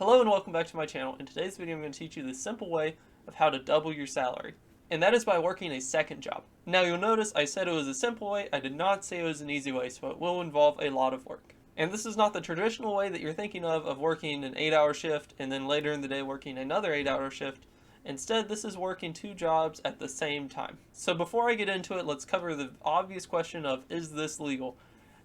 Hello and welcome back to my channel. In today's video I'm going to teach you the simple way of how to double your salary. And that is by working a second job. Now you'll notice I said it was a simple way, I did not say it was an easy way, so it will involve a lot of work. And this is not the traditional way that you're thinking of working an 8-hour shift and then later in the day working another 8-hour shift. Instead, this is working two jobs at the same time. So before I get into it, let's cover the obvious question of, is this legal?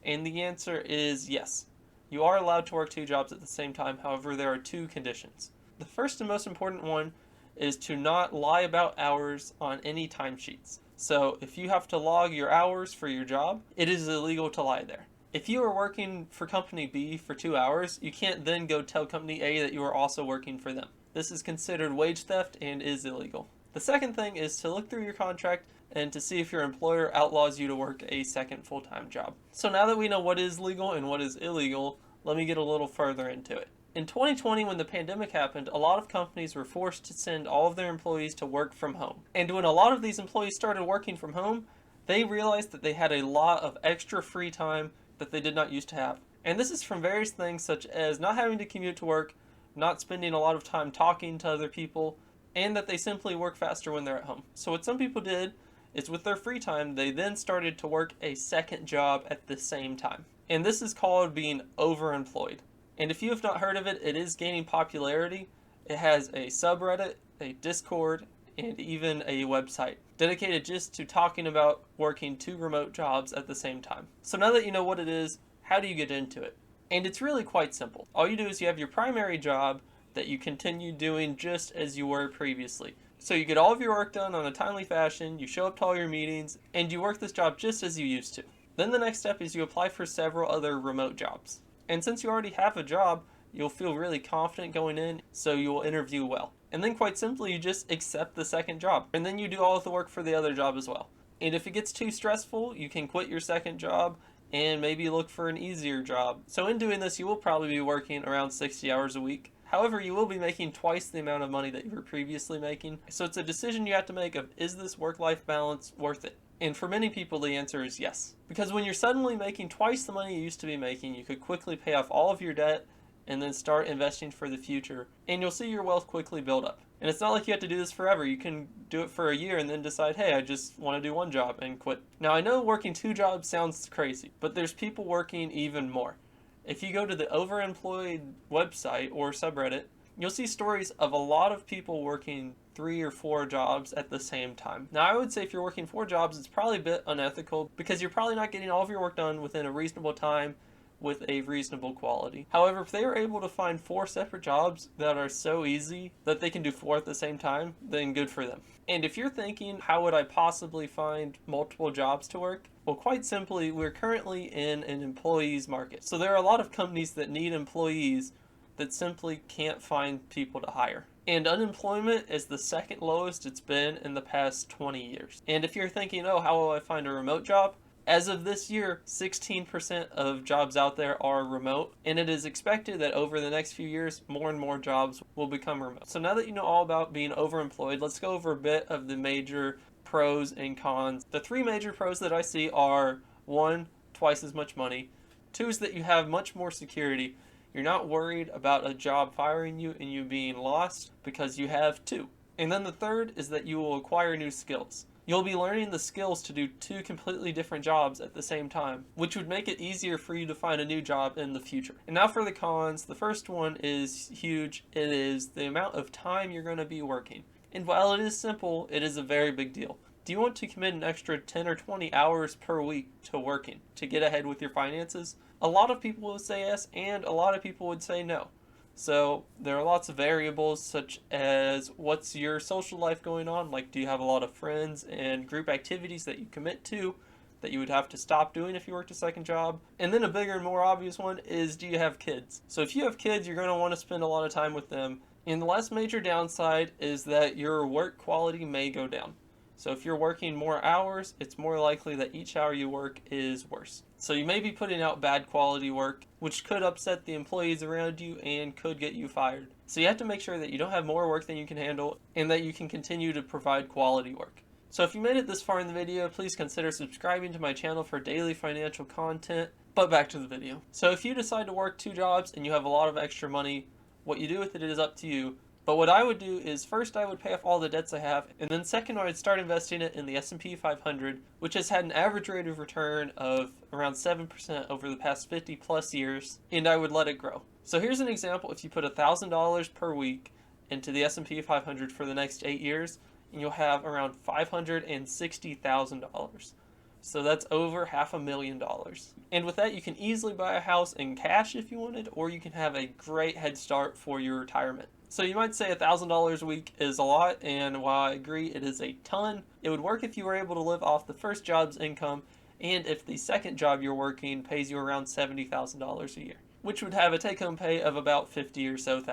And the answer is yes. You are allowed to work two jobs at the same time, however there are two conditions. The first and most important one is to not lie about hours on any timesheets. So if you have to log your hours for your job, it is illegal to lie there. If you are working for company B for 2 hours, you can't then go tell company A that you are also working for them. This is considered wage theft and is illegal. The second thing is to look through your contract and to see if your employer outlaws you to work a second full-time job. So now that we know what is legal and what is illegal, let me get a little further into it. In 2020, when the pandemic happened, a lot of companies were forced to send all of their employees to work from home. And when a lot of these employees started working from home, they realized that they had a lot of extra free time that they did not used to have. And this is from various things such as not having to commute to work, not spending a lot of time talking to other people, and that they simply work faster when they're at home. So what some people did is with their free time, they then started to work a second job at the same time. And this is called being overemployed. And if you have not heard of it, it is gaining popularity. It has a subreddit, a Discord, and even a website dedicated just to talking about working two remote jobs at the same time. So now that you know what it is, how do you get into it? And it's really quite simple. All you do is you have your primary job that you continue doing just as you were previously. So you get all of your work done on a timely fashion, you show up to all your meetings, and you work this job just as you used to. Then the next step is you apply for several other remote jobs. And since you already have a job, you'll feel really confident going in, so you will interview well. And then quite simply, you just accept the second job. And then you do all of the work for the other job as well. And if it gets too stressful, you can quit your second job and maybe look for an easier job. So in doing this, you will probably be working around 60 hours a week. However, you will be making twice the amount of money that you were previously making. So it's a decision you have to make of, is this work-life balance worth it? And for many people, the answer is yes. Because when you're suddenly making twice the money you used to be making, you could quickly pay off all of your debt and then start investing for the future. And you'll see your wealth quickly build up. And it's not like you have to do this forever. You can do it for a year and then decide, hey, I just want to do one job and quit. Now, I know working two jobs sounds crazy, but there's people working even more. If you go to the overemployed website or subreddit, you'll see stories of a lot of people working 3 or 4 jobs at the same time. Now, I would say if you're working 4 jobs, it's probably a bit unethical because you're probably not getting all of your work done within a reasonable time with a reasonable quality. However, if they are able to find 4 separate jobs that are so easy that they can do 4 at the same time, then good for them. And if you're thinking, how would I possibly find multiple jobs to work? Well, quite simply, we're currently in an employees market. So there are a lot of companies that need employees that simply can't find people to hire. And unemployment is the second lowest it's been in the past 20 years. And if you're thinking, oh, how will I find a remote job? As of this year, 16% of jobs out there are remote, and it is expected that over the next few years, more and more jobs will become remote. So now that you know all about being overemployed, let's go over a bit of the major pros and cons. The 3 major pros that I see are 1, twice as much money. 2 is that you have much more security. You're not worried about a job firing you and you being lost because you have 2. And then the 3rd is that you will acquire new skills. You'll be learning the skills to do 2 completely different jobs at the same time, which would make it easier for you to find a new job in the future. And now for the cons. The first one is huge. It is the amount of time you're going to be working. And while it is simple, it is a very big deal. Do you want to commit an extra 10 or 20 hours per week to working to get ahead with your finances? A lot of people would say yes, and a lot of people would say no. So there are lots of variables such as what's your social life going on? Like, do you have a lot of friends and group activities that you commit to that you would have to stop doing if you worked a second job? And then a bigger and more obvious one is, do you have kids? So if you have kids, you're going to want to spend a lot of time with them. And the last major downside is that your work quality may go down. So if you're working more hours, it's more likely that each hour you work is worse. So you may be putting out bad quality work, which could upset the employees around you and could get you fired. So you have to make sure that you don't have more work than you can handle and that you can continue to provide quality work. So if you made it this far in the video, please consider subscribing to my channel for daily financial content. But back to the video. So if you decide to work 2 jobs and you have a lot of extra money, What you do with it is up to you. But what I would do is first I would pay off all the debts I have, and then second I would start investing it in the S&P 500, which has had an average rate of return of around 7% over the past 50 plus years, and I would let it grow. So here's an example. If you put $1,000 per week into the S&P 500 for the next 8 years, and you'll have around $560,000. So that's over $500,000. And with that, you can easily buy a house in cash if you wanted, or you can have a great head start for your retirement. So you might say $1,000 a week is a lot, and while I agree it is a ton, it would work if you were able to live off the first job's income, and if the second job you're working pays you around $70,000 a year, which would have a take-home pay of about $50,000 or so.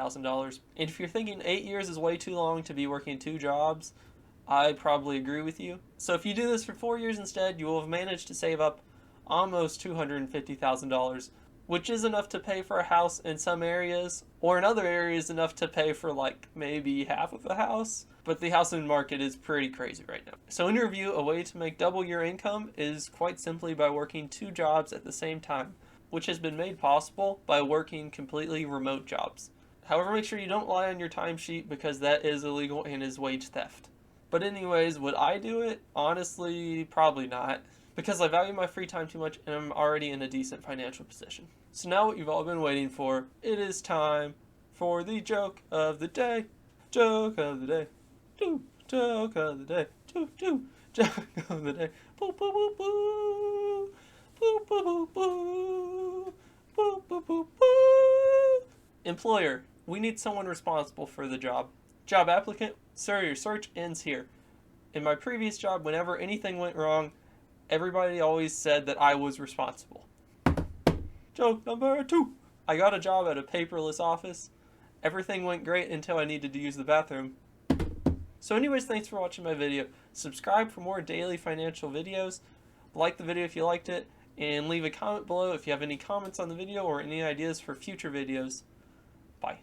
And if you're thinking 8 years is way too long to be working 2 jobs, I probably agree with you. So if you do this for 4 years instead, you will have managed to save up almost $250,000, which is enough to pay for a house in some areas, or in other areas enough to pay for like maybe half of a house. But the housing market is pretty crazy right now. So in review, a way to make double your income is quite simply by working 2 jobs at the same time, which has been made possible by working completely remote jobs. However, make sure you don't lie on your timesheet because that is illegal and is wage theft. But anyways, would I do it? Honestly, probably not, because I value my free time too much and I'm already in a decent financial position. So now what you've all been waiting for, it is time for the joke of the day. Joke of the day. Doo. Joke of the day. Doo, doo. Joke of the day. Boo, boo, boo, boo. Boo, boo, boo, boo. Boo, boo, boo, boo. Employer, we need someone responsible for the job. Job applicant, sir, your search ends here. In my previous job, whenever anything went wrong, everybody always said that I was responsible. Joke number 2. I got a job at a paperless office. Everything went great until I needed to use the bathroom. So anyways, thanks for watching my video. Subscribe for more daily financial videos. Like the video if you liked it, and leave a comment below if you have any comments on the video or any ideas for future videos. Bye.